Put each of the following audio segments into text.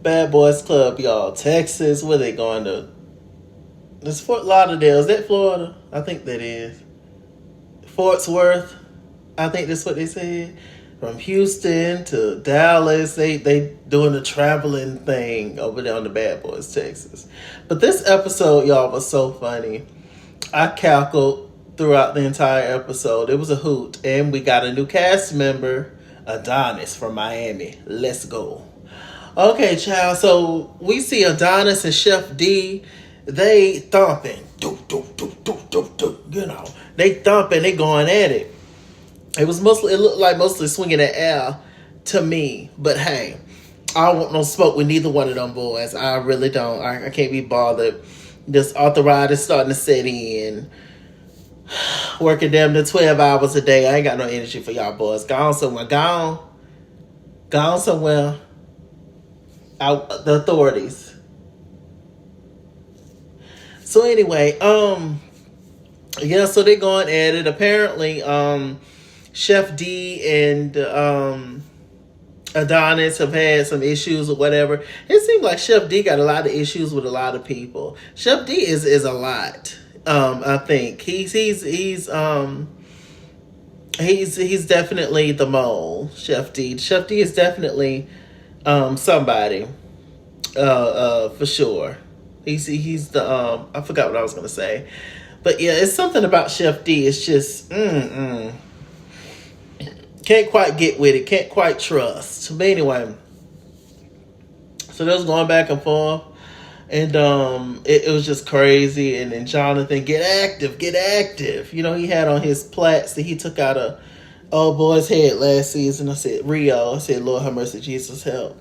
Bad Boys Club, y'all. Texas, where they going to? It's Fort Lauderdale. Is that Florida? I think that is. Fort Worth. I think that's what they said. From Houston to Dallas, they doing the traveling thing over there on the Bad Boys, Texas. But this episode, y'all, was so funny. I cackled throughout the entire episode. It was a hoot. And we got a new cast member, Adonis from Miami. Let's go. Okay, child. So we see Adonis and Chef D. They thumping. You know, they thumping. They going at it. It looked like mostly swinging the air to me. But hey, I don't want no smoke with neither one of them boys. I really don't. I can't be bothered. This arthritis starting to set in. Working damn near 12 hours a day. I ain't got no energy for y'all boys. Gone somewhere. Gone somewhere. Out the authorities. So anyway, yeah, so they're going at it. Apparently, Chef D and Adonis have had some issues or whatever. It seems like Chef D got a lot of issues with a lot of people. Chef D is a lot. I think he's definitely the mole. Chef D is definitely somebody for sure. He's the I forgot what I was gonna say, but yeah, it's something about Chef D. It's just can't quite get with it, can't quite trust. But anyway, so they was going back and forth, and it was just crazy. And then Jonathan, get active. You know, he had on his plaits that he took out of old boy's head last season. I said Rio. I said, Lord have mercy, Jesus help.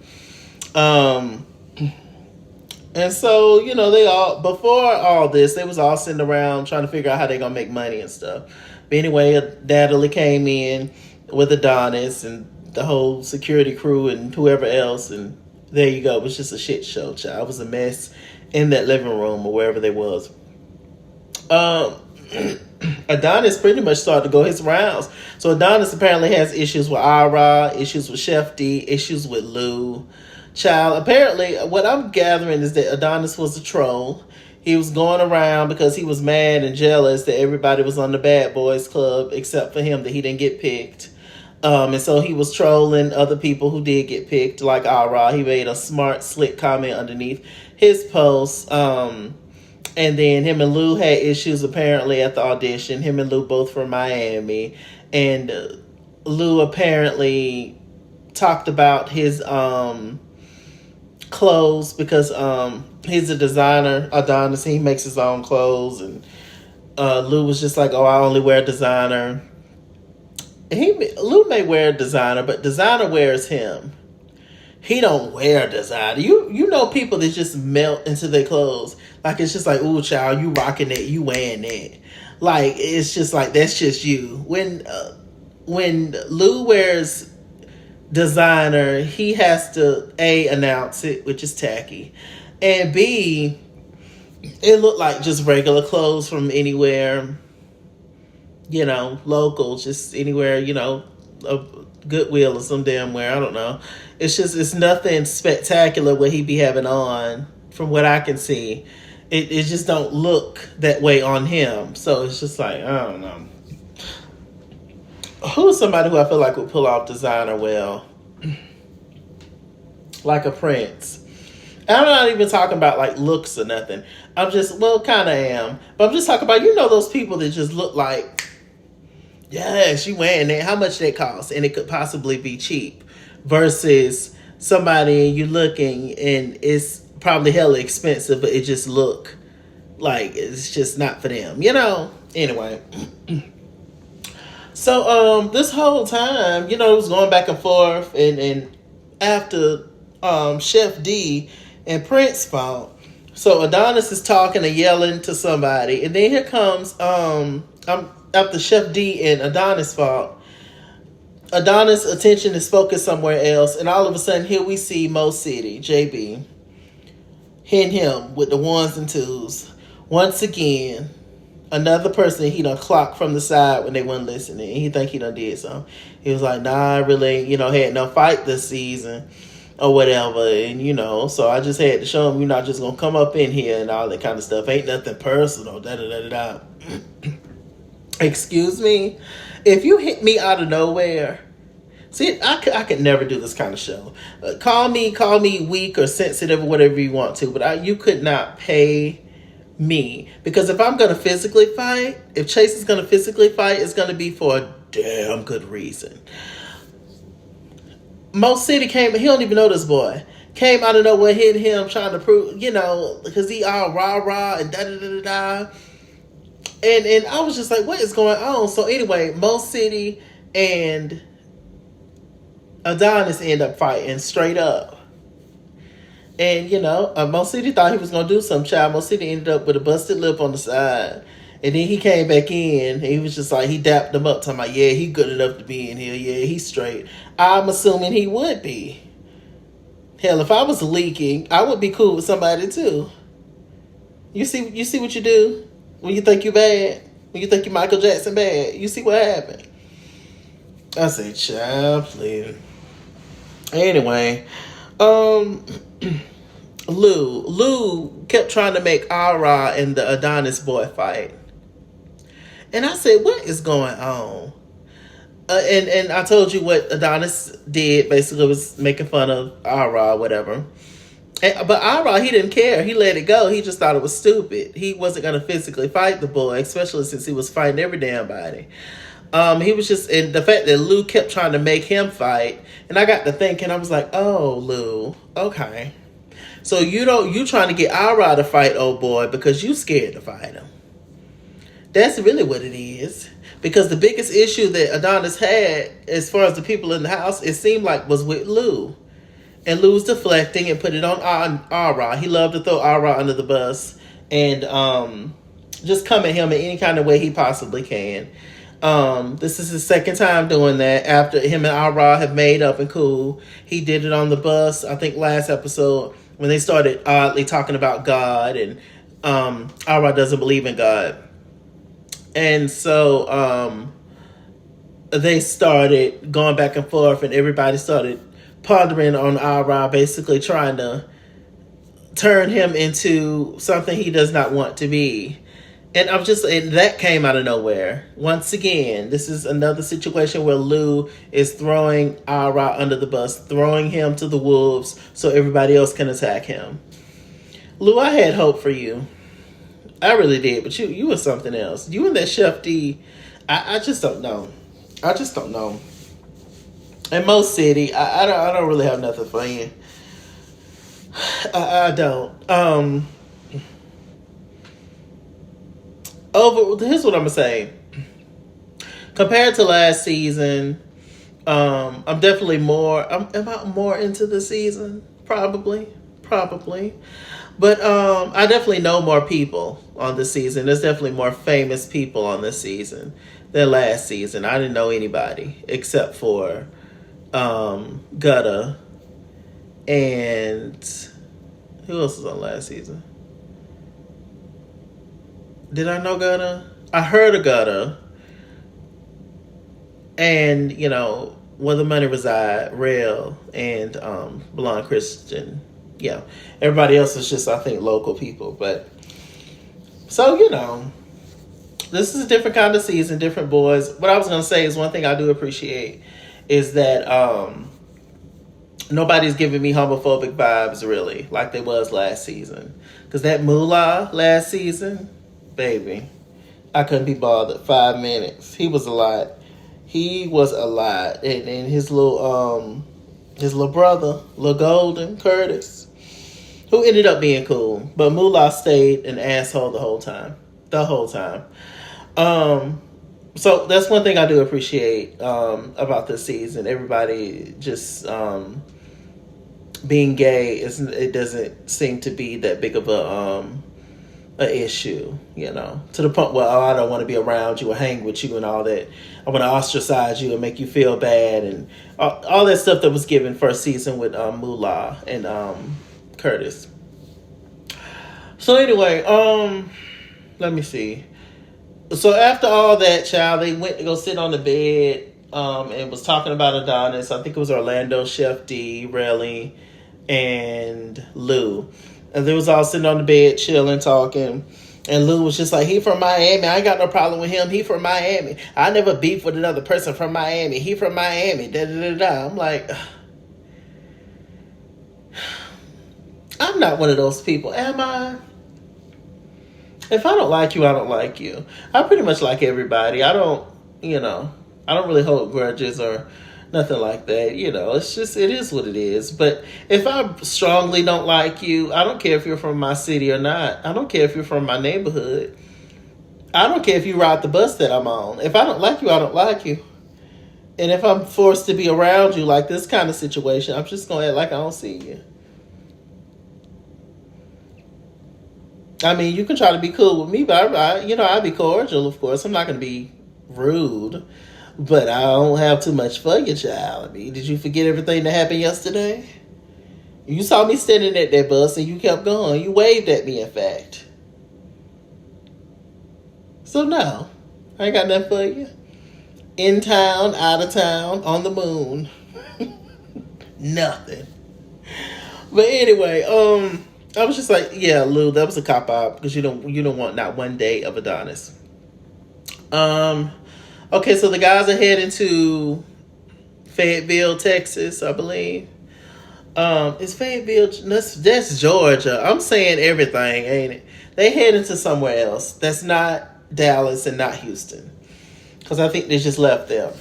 And so, you know, they all, before all this, they was all sitting around trying to figure out how they gonna make money and stuff. But anyway, Natalie came in with Adonis and the whole security crew and whoever else, and there you go. It was just a shit show, child. It was a mess in that living room or wherever they was. Adonis pretty much started to go his rounds. So Adonis apparently has issues with Ira, issues with Chef D, issues with Lou. Child, apparently, what I'm gathering is that Adonis was a troll. He was going around because he was mad and jealous that everybody was on the Bad Boys Club except for him, that he didn't get picked. And so he was trolling other people who did get picked, like Ara. He made a smart, slick comment underneath his post. And then him and Lou had issues apparently at the audition. Him and Lou both from Miami. And Lou apparently talked about his clothes because he's a designer. Adonis, he makes his own clothes, and Lou was just like, oh, I only wear designer. Lou may wear designer, but designer wears him. He don't wear designer. You know people that just melt into their clothes. Like, it's just like, ooh, child, you rocking it, you wearing it. Like, it's just like, that's just you. When Lou wears designer, he has to A, announce it, which is tacky, and B, it looked like just regular clothes from anywhere, you know, local, just anywhere, you know, a Goodwill or some damn where, I don't know. It's nothing spectacular what he be having on from what I can see. It just don't look that way on him. So it's just like, I don't know. Who's somebody who I feel like would pull off designer well? Like a Prince. And I'm not even talking about like looks or nothing. I'm just, well, kind of am. But I'm just talking about, you know, those people that just look like, yes, you wearing that. How much that costs? And it could possibly be cheap. Versus somebody you looking and it's probably hella expensive, but it just look like it's just not for them. You know? Anyway. So this whole time, you know, it was going back and forth, and after Chef D and Prince fought, so Adonis is talking and yelling to somebody, and then here comes after Chef D and Adonis fought, Adonis' attention is focused somewhere else, and all of a sudden here we see Mo City, JB, hitting him with the ones and twos once again. Another person he done clocked from the side when they weren't listening. He think he done did something. He was like, nah, I really, you know, had no fight this season. or whatever. And, so I just had to show him, you're not just going to come up in here and all that kind of stuff. Ain't nothing personal. Da-da-da-da-da. Excuse me? If you hit me out of nowhere, see, I could never do this kind of show. Call me weak or sensitive or whatever you want to, but you could not pay me. Because if I'm going to physically fight, if Chase is going to physically fight, it's going to be for a damn good reason. Mo City came, he don't even know this boy. Came out of nowhere, hit him, trying to prove, because he all rah-rah and da-da-da-da-da. And I was just like, what is going on? So anyway, Mo City and Adonis end up fighting straight up. And, Mo City thought he was going to do some child. Mo City ended up with a busted lip on the side. And then he came back in. And he was just like, he dapped him up, talking about, yeah, he good enough to be in here. Yeah, he's straight. I'm assuming he would be. Hell, if I was leaking, I would be cool with somebody too. You see what you do when you think you bad? When you think you Michael Jackson bad? You see what happened? I say, child, please. Anyway, Lou kept trying to make Ara and the Adonis boy fight. And I said, what is going on? And I told you what Adonis did, basically was making fun of Ara, whatever. But Ara, he didn't care. He let it go. He just thought it was stupid. He wasn't going to physically fight the boy, especially since he was fighting every damn body. He was just, and the fact that Lou kept trying to make him fight, and I got to thinking, I was like, oh, Lou, okay. So you trying to get Ara to fight old boy because you scared to fight him. That's really what it is. Because the biggest issue that Adonis had, as far as the people in the house, it seemed like was with Lou. And Lou was deflecting and put it on Ara. He loved to throw Ara under the bus and just come at him in any kind of way he possibly can. This is his second time doing that after him and Ara have made up and cool. He did it on the bus, I think last episode, when they started oddly talking about God, and Ara doesn't believe in God. And so they started going back and forth, and everybody started pondering on Ara, basically trying to turn him into something he does not want to be. And and that came out of nowhere. Once again, this is another situation where Lou is throwing Ara under the bus, throwing him to the wolves so everybody else can attack him. Lou, I had hope for you. I really did, but you were something else. You and that Chef D, I just don't know. I just don't know. And Mo City, I don't really have nothing for you. I don't. Here's what I'm gonna say. Compared to last season, I'm definitely more. Am I more into the season? Probably. But I definitely know more people on this season. There's definitely more famous people on this season than last season. I didn't know anybody except for Gutta, and who else was on last season? Did I know Gutta? I heard of Gutta, and where the money reside, Rail, and Blonde Christian. Yeah, everybody else is just, I think, local people. But so this is a different kind of season, different boys. What I was gonna say is one thing I do appreciate is that nobody's giving me homophobic vibes really like they was last season. Because that Moolah last season, baby, I couldn't be bothered 5 minutes. He was a lot. And his little brother, Lil Golden Curtis, who ended up being cool, but Moolah stayed an asshole the whole time. So that's one thing I do appreciate about this season. Everybody just being gay it doesn't seem to be that big of a issue, to the point where I don't want to be around you or hang with you and all that. I want to ostracize you and make you feel bad and all that stuff that was given first season with Moolah and Curtis. So anyway, let me see. So after all that, child, they went to go sit on the bed and was talking about Adonis. I think it was Orlando, Chef D, Relly, and Lou. And they was all sitting on the bed, chilling, talking. And Lou was just like, he from Miami. I ain't got no problem with him. He from Miami. I never beef with another person from Miami. He from Miami. Da da da da. I'm like, I'm not one of those people, am I? If I don't like you, I don't like you. I pretty much like everybody. I don't really hold grudges or nothing like that. It's just, it is what it is. But if I strongly don't like you, I don't care if you're from my city or not. I don't care if you're from my neighborhood. I don't care if you ride the bus that I'm on. If I don't like you, I don't like you. And if I'm forced to be around you, like this kind of situation, I'm just going to act like I don't see you. I mean, you can try to be cool with me, but I'll be cordial, of course. I'm not going to be rude, but I don't have too much for you, child. I mean, did you forget everything that happened yesterday? You saw me standing at that bus and you kept going. You waved at me, in fact. So no, I ain't got nothing for you. In town, out of town, on the moon. Nothing. But anyway, I was just like, yeah, Lou, that was a cop out because you don't want not one day of Adonis. Okay, so the guys are heading to Fayetteville, Texas, I believe. Is Fayetteville? That's Georgia. I'm saying everything, ain't it? They heading to somewhere else. That's not Dallas and not Houston, because I think they just left there.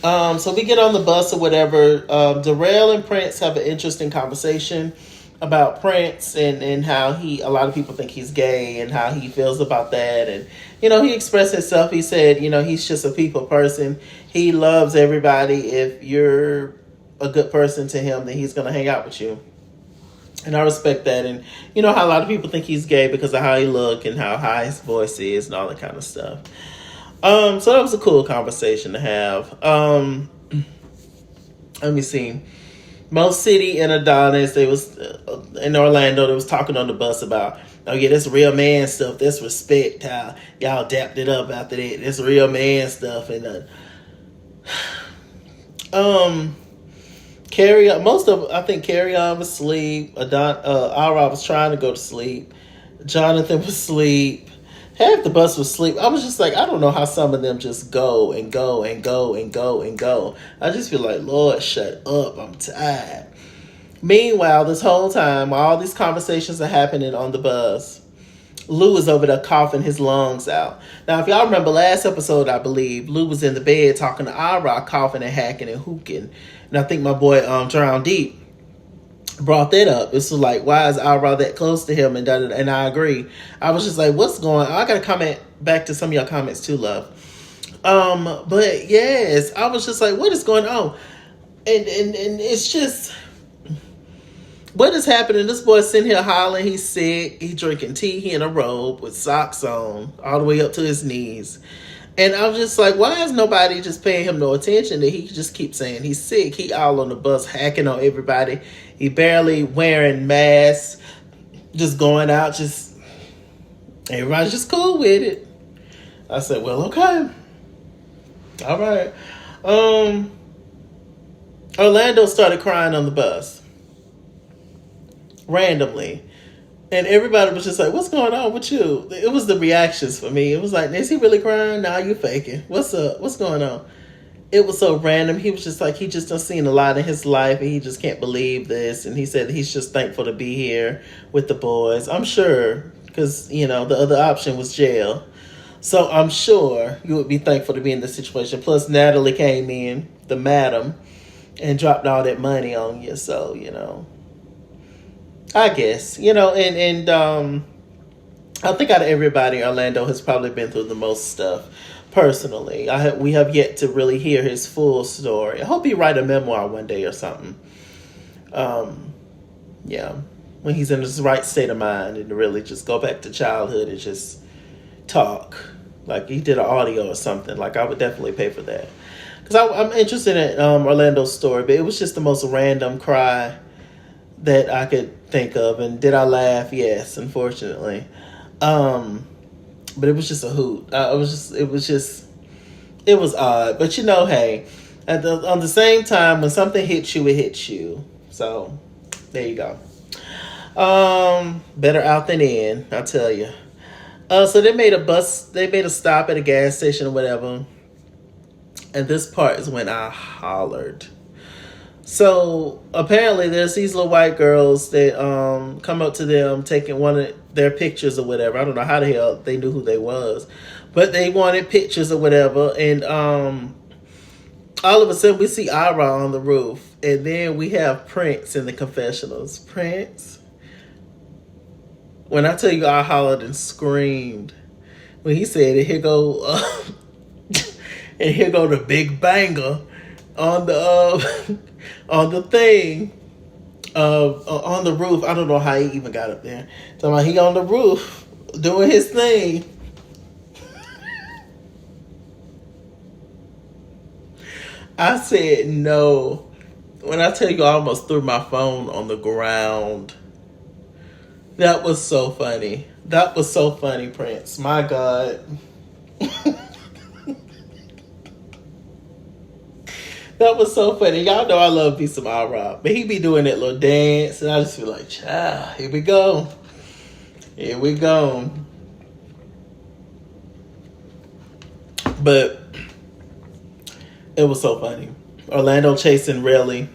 So we get on the bus or whatever. Darrell and Prince have an interesting conversation about Prince and how a lot of people think he's gay and how he feels about that. And, he expressed himself. He said, he's just a people person. He loves everybody. If you're a good person to him, then he's going to hang out with you. And I respect that. And how a lot of people think he's gay because of how he look and how high his voice is and all that kind of stuff. So that was a cool conversation to have. Let me see. Most City and Adonis, they was in Orlando. They was talking on the bus about, oh yeah, that's real man stuff. That's respect. How y'all dapped it up after that. That's real man stuff. And Kerrion, I think Kerrion was asleep. Ara was trying to go to sleep. Jonathan was asleep. Half the bus was asleep. I was just like, I don't know how some of them just go and go and go and go and go. I just feel like, Lord, shut up. I'm tired. Meanwhile, this whole time, while all these conversations are happening on the bus, Lou is over there coughing his lungs out. Now, if y'all remember last episode, I believe, Lou was in the bed talking to Ira, coughing and hacking and hooking. And I think my boy, Drown Deep, brought that up. It's like, why is Ira that close to him? And I agree. I was just like, what's going on? I got to comment back to some of your comments too, love. But yes, I was just like, what is going on? And it's just, what is happening? This boy's sitting here hollering. He's sick. He's drinking tea. He in a robe with socks on all the way up to his knees. And I was just like, why is nobody just paying him no attention that he just keeps saying he's sick? He all on the bus hacking on everybody. He barely wearing masks, just going out, just everybody's just cool with it. I said, well, okay. All right. Orlando started crying on the bus. Randomly. And everybody was just like, what's going on with you? It was the reactions for me. It was like, is he really crying? Nah, you faking. What's up? What's going on? It was so random. He was just like, he just done seen a lot in his life and he just can't believe this. And he said he's just thankful to be here with the boys. I'm sure, because, the other option was jail. So I'm sure you would be thankful to be in this situation. Plus, Natalie came in, the madam, and dropped all that money on you. So, I guess, and I think out of everybody, Orlando has probably been through the most stuff. Personally, we have yet to really hear his full story. I hope he write a memoir one day or something. Yeah, when he's in his right state of mind and to really just go back to childhood and just talk. Like he did an audio or something. Like I would definitely pay for that. Because I'm interested in Orlando's story, but it was just the most random cry that I could think of. And did I laugh? Yes, unfortunately. But it was just a hoot. It was just It was odd, but you know, hey, on the same time, when something hits you, it hits you. So there you go. Better out than in, I tell you. So they made a stop at a gas station or whatever, and this part is when I hollered. So apparently, there's these little white girls that come up to them, taking one of their pictures or whatever. I don't know how the hell they knew who they was, but they wanted pictures or whatever. And all of a sudden, we see Ira on the roof, and then we have Prince in the confessionals. Prince, when I tell you, I hollered and screamed when he said, "And here go, and here go the big banger on the on the thing, on the roof." I don't know how he even got up there. So he on the roof doing his thing. I said no. When I tell you, I almost threw my phone on the ground. That was so funny. That was so funny, Prince. My God. That was so funny. Y'all know I love me some Ira, but he be doing that little dance, and I just feel like, child, here we go. Here we go. But it was so funny. Orlando chasing Relly.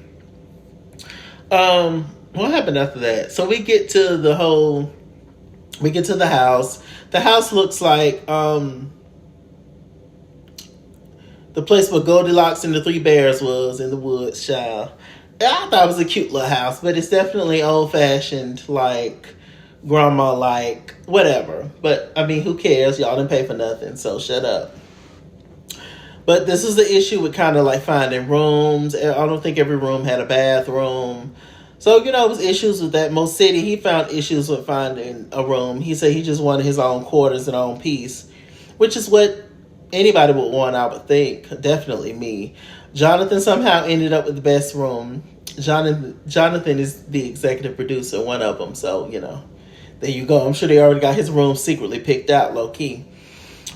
What happened after that? So we get to the house. The house looks like the place where Goldilocks and the Three Bears was in the woods, child. I thought it was a cute little house, but it's definitely old fashioned, like grandma, like whatever. But I mean, who cares? Y'all didn't pay for nothing, so shut up. But this is the issue with kind of like finding rooms. I don't think every room had a bathroom. So, you know, it was issues with that. Most City, he found issues with finding a room. He said he just wanted his own quarters and own piece, which is what anybody would want, I would think. Definitely me. Jonathan somehow ended up with the best room. Jonathan is the executive producer, one of them. So, you know, there you go. I'm sure they already got his room secretly picked out, low key.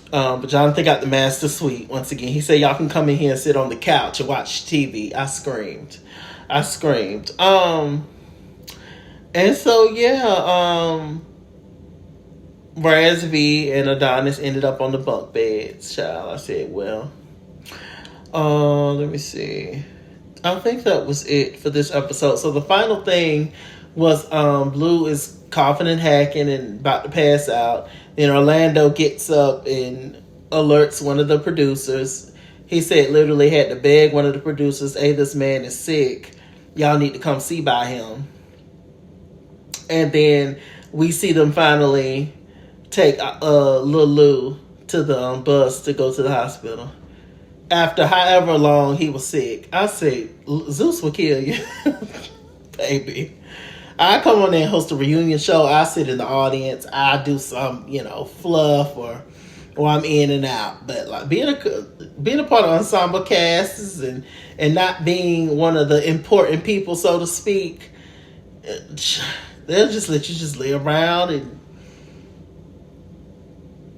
But Jonathan got the master suite once again. He said, y'all can come in here and sit on the couch and watch TV. I screamed. And so, yeah, Raz-B and Adonis ended up on the bunk beds, child. I said, well, let me see. I think that was it for this episode. So the final thing was Blue is coughing and hacking and about to pass out. Then Orlando gets up and alerts one of the producers. He said literally had to beg one of the producers, hey, this man is sick. Y'all need to come see by him. And then we see them finally take Lil Lou to the bus to go to the hospital. After however long he was sick. I said, Zeus will kill you. Baby. I come on there and host a reunion show. I sit in the audience. I do some, fluff or I'm in and out. But like being a part of ensemble casts and not being one of the important people, so to speak, they'll just let you just lay around and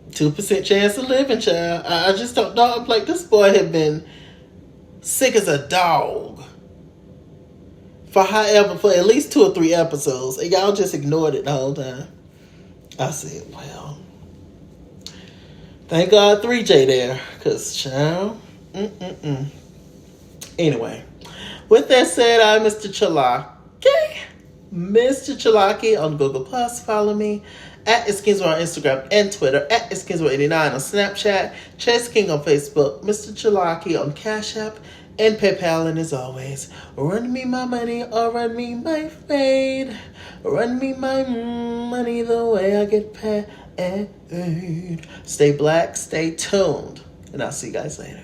2% chance of living, child. I just don't know. I'm like, this boy had been sick as a dog for at least 2 or 3 episodes, and y'all just ignored it the whole time. I said, well, thank God 3J there, because, child, Anyway, with that said, I'm MrChalaki. MrChalaki on Google+. Follow me at @IsKingswell on Instagram and Twitter, at @IsKingswell89 on Snapchat, Chase King on Facebook, MrChalaki on Cash App, and PayPal. And as always, run me my money or run me my fade. Run me my money the way I get paid. Stay black, stay tuned, and I'll see you guys later.